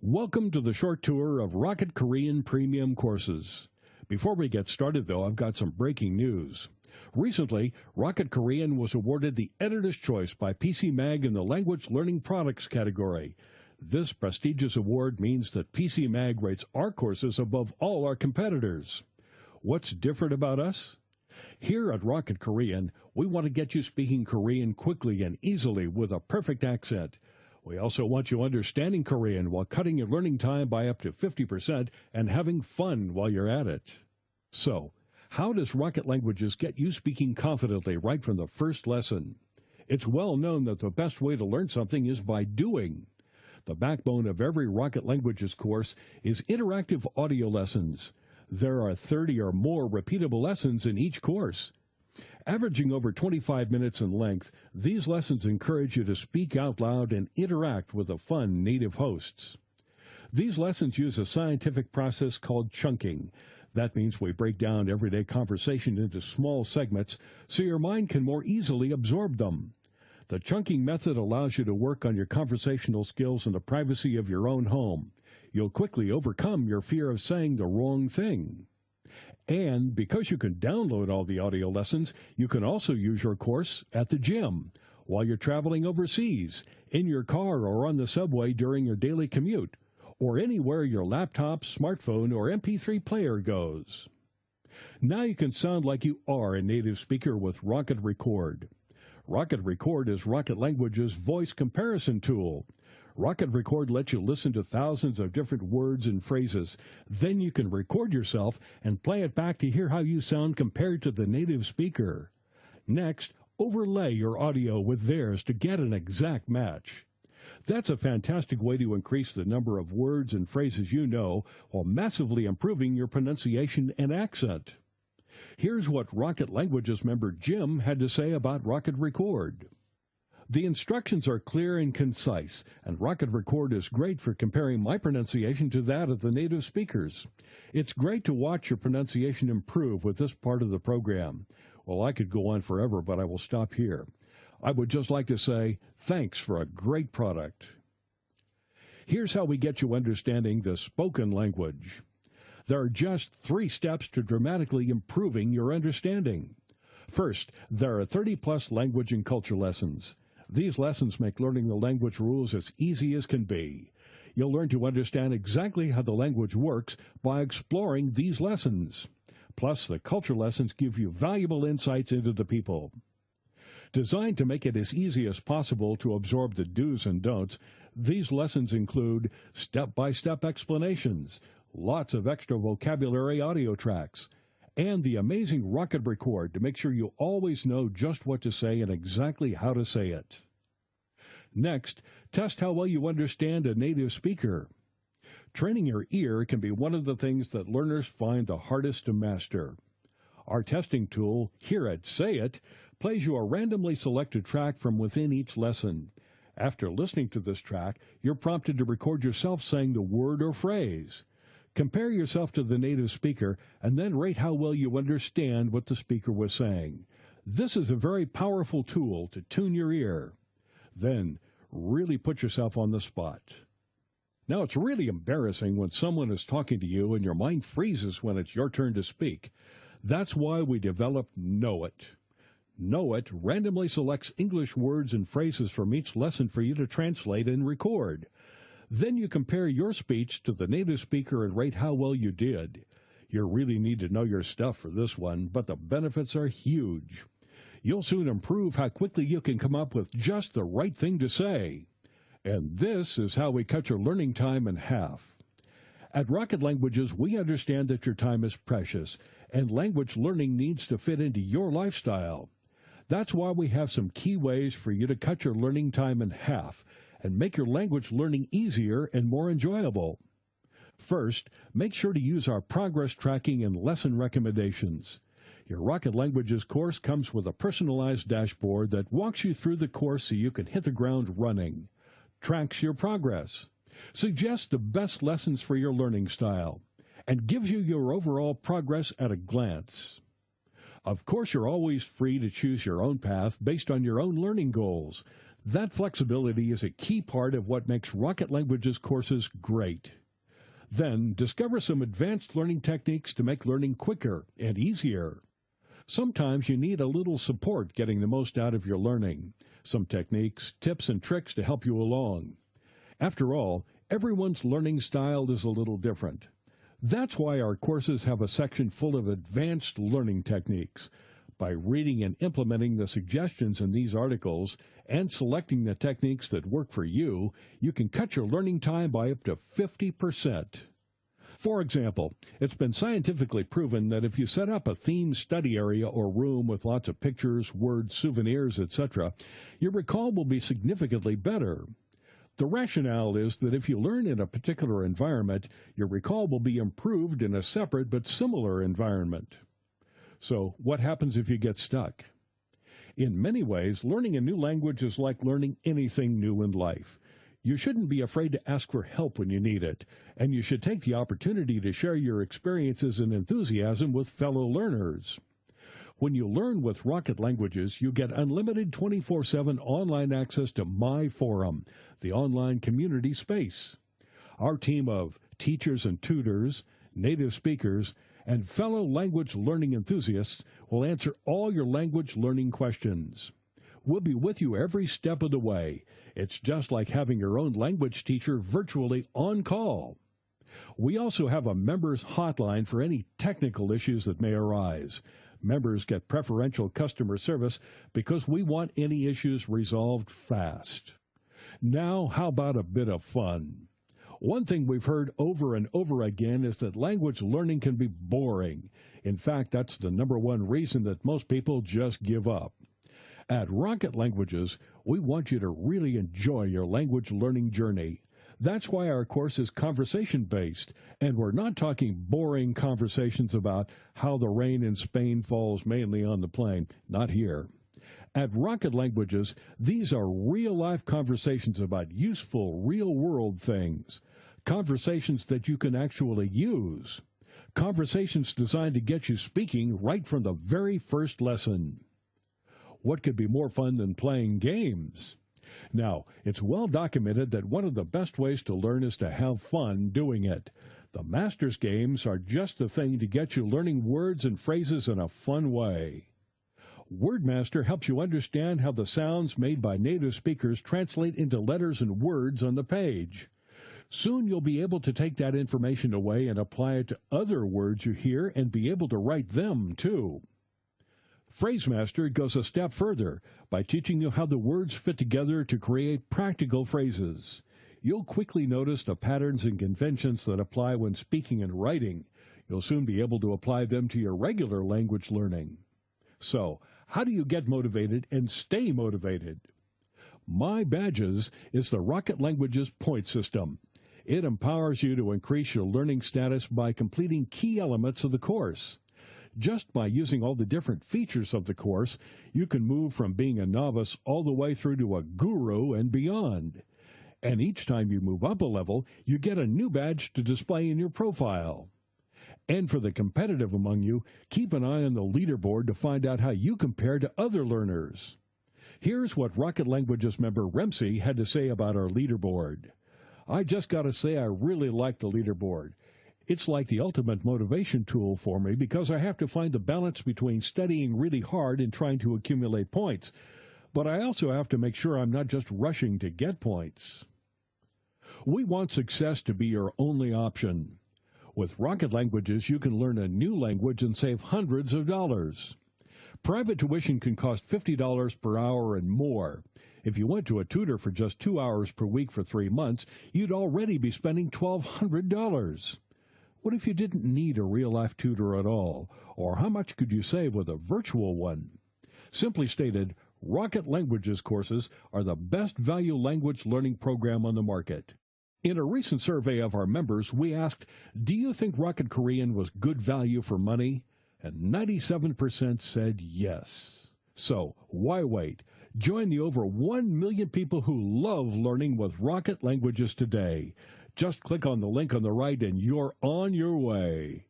Welcome to the short tour of Rocket Korean Premium courses. Before we get started, though, I've got some breaking news. Recently, Rocket Korean was awarded the Editor's Choice by PC Mag in the Language Learning Products category. This prestigious award means that PC Mag rates our courses above all our competitors. What's different about us? Here at Rocket Korean, we want to get you speaking Korean quickly and easily with a perfect accent. We also want you understanding Korean while cutting your learning time by up to 50% and having fun while you're at it. So, how does Rocket Languages get you speaking confidently right from the first lesson? It's well known that the best way to learn something is by doing. The backbone of every Rocket Languages course is interactive audio lessons. There are 30 or more repeatable lessons in each course. Averaging over 25 minutes in length, these lessons encourage you to speak out loud and interact with the fun native hosts. These lessons use a scientific process called chunking. That means we break down everyday conversation into small segments so your mind can more easily absorb them. The chunking method allows you to work on your conversational skills in the privacy of your own home. You'll quickly overcome your fear of saying the wrong thing. And because you can download all the audio lessons, you can also use your course at the gym, while you're traveling overseas, in your car or on the subway during your daily commute, or anywhere your laptop, smartphone, or MP3 player goes. Now you can sound like you are a native speaker with Rocket Record. Rocket Record is Rocket Language's voice comparison tool. Rocket Record lets you listen to thousands of different words and phrases. Then you can record yourself and play it back to hear how you sound compared to the native speaker. Next, overlay your audio with theirs to get an exact match. That's a fantastic way to increase the number of words and phrases you know while massively improving your pronunciation and accent. Here's what Rocket Languages member Jim had to say about Rocket Record. The instructions are clear and concise, and Rocket Record is great for comparing my pronunciation to that of the native speakers. It's great to watch your pronunciation improve with this part of the program. Well, I could go on forever, but I will stop here. I would just like to say thanks for a great product. Here's how we get you understanding the spoken language. There are just 3 steps to dramatically improving your understanding. First, there are 30-plus language and culture lessons. These lessons make learning the language rules as easy as can be. You'll learn to understand exactly how the language works by exploring these lessons. Plus, the culture lessons give you valuable insights into the people. Designed to make it as easy as possible to absorb the do's and don'ts, these lessons include step-by-step explanations, lots of extra vocabulary audio tracks, and the amazing Rocket Record to make sure you always know just what to say and exactly how to say it. Next, test how well you understand a native speaker. Training your ear can be one of the things that learners find the hardest to master. Our testing tool, here at Say It, plays you a randomly selected track from within each lesson. After listening to this track, you're prompted to record yourself saying the word or phrase. Compare yourself to the native speaker and then rate how well you understand what the speaker was saying. This is a very powerful tool to tune your ear. Then, really put yourself on the spot. Now, it's really embarrassing when someone is talking to you and your mind freezes when it's your turn to speak. That's why we developed Know It. Know It randomly selects English words and phrases from each lesson for you to translate and record. Then you compare your speech to the native speaker and rate how well you did. You really need to know your stuff for this one, but the benefits are huge. You'll soon improve how quickly you can come up with just the right thing to say. And this is how we cut your learning time in half. At Rocket Languages, we understand that your time is precious, and language learning needs to fit into your lifestyle. That's why we have some key ways for you to cut your learning time in half and make your language learning easier and more enjoyable. First, make sure to use our progress tracking and lesson recommendations. Your Rocket Languages course comes with a personalized dashboard that walks you through the course so you can hit the ground running, tracks your progress, suggests the best lessons for your learning style, and gives you your overall progress at a glance. Of course, you're always free to choose your own path based on your own learning goals. That flexibility is a key part of what makes Rocket Languages courses great. Then, discover some advanced learning techniques to make learning quicker and easier. Sometimes you need a little support getting the most out of your learning. Some techniques, tips, and tricks to help you along. After all, everyone's learning style is a little different. That's why our courses have a section full of advanced learning techniques. By reading and implementing the suggestions in these articles and selecting the techniques that work for you, you can cut your learning time by up to 50%. For example, it's been scientifically proven that if you set up a themed study area or room with lots of pictures, words, souvenirs, etc., your recall will be significantly better. The rationale is that if you learn in a particular environment, your recall will be improved in a separate but similar environment. So, what happens if you get stuck? In many ways, learning a new language is like learning anything new in life. You shouldn't be afraid to ask for help when you need it, and you should take the opportunity to share your experiences and enthusiasm with fellow learners. When you learn with Rocket Languages, you get unlimited 24/7 online access to My Forum, the online community space. Our team of teachers and tutors, native speakers, and fellow language learning enthusiasts will answer all your language learning questions. We'll be with you every step of the way. It's just like having your own language teacher virtually on call. We also have a members hotline for any technical issues that may arise. Members get preferential customer service because we want any issues resolved fast. Now, how about a bit of fun? One thing we've heard over and over again is that language learning can be boring. In fact, that's the number one reason that most people just give up. At Rocket Languages, we want you to really enjoy your language learning journey. That's why our course is conversation-based, and we're not talking boring conversations about how the rain in Spain falls mainly on the plain. Not here. At Rocket Languages, these are real-life conversations about useful, real-world things. Conversations that you can actually use. Conversations designed to get you speaking right from the very first lesson. What could be more fun than playing games? Now, it's well documented that one of the best ways to learn is to have fun doing it. The Masters games are just the thing to get you learning words and phrases in a fun way. WordMaster helps you understand how the sounds made by native speakers translate into letters and words on the page. Soon you'll be able to take that information away and apply it to other words you hear and be able to write them, too. PhraseMaster goes a step further by teaching you how the words fit together to create practical phrases. You'll quickly notice the patterns and conventions that apply when speaking and writing. You'll soon be able to apply them to your regular language learning. So, how do you get motivated and stay motivated? My Badges is the Rocket Languages point system. It empowers you to increase your learning status by completing key elements of the course. Just by using all the different features of the course, you can move from being a novice all the way through to a guru and beyond. And each time you move up a level, you get a new badge to display in your profile. And for the competitive among you, keep an eye on the leaderboard to find out how you compare to other learners. Here's what Rocket Languages member Remsey had to say about our leaderboard. I just got to say I really like the leaderboard. It's like the ultimate motivation tool for me because I have to find the balance between studying really hard and trying to accumulate points. But I also have to make sure I'm not just rushing to get points. We want success to be your only option. With Rocket Languages, you can learn a new language and save hundreds of dollars. Private tuition can cost $50 per hour and more. If you went to a tutor for just 2 hours per week for 3 months, you'd already be spending $1,200. What if you didn't need a real-life tutor at all? Or how much could you save with a virtual one? Simply stated, Rocket Languages courses are the best value language learning program on the market. In a recent survey of our members, we asked, do you think Rocket Korean was good value for money? And 97% said yes. So, why wait? Join the over 1 million people who love learning with Rocket Languages today. Just click on the link on the right and you're on your way.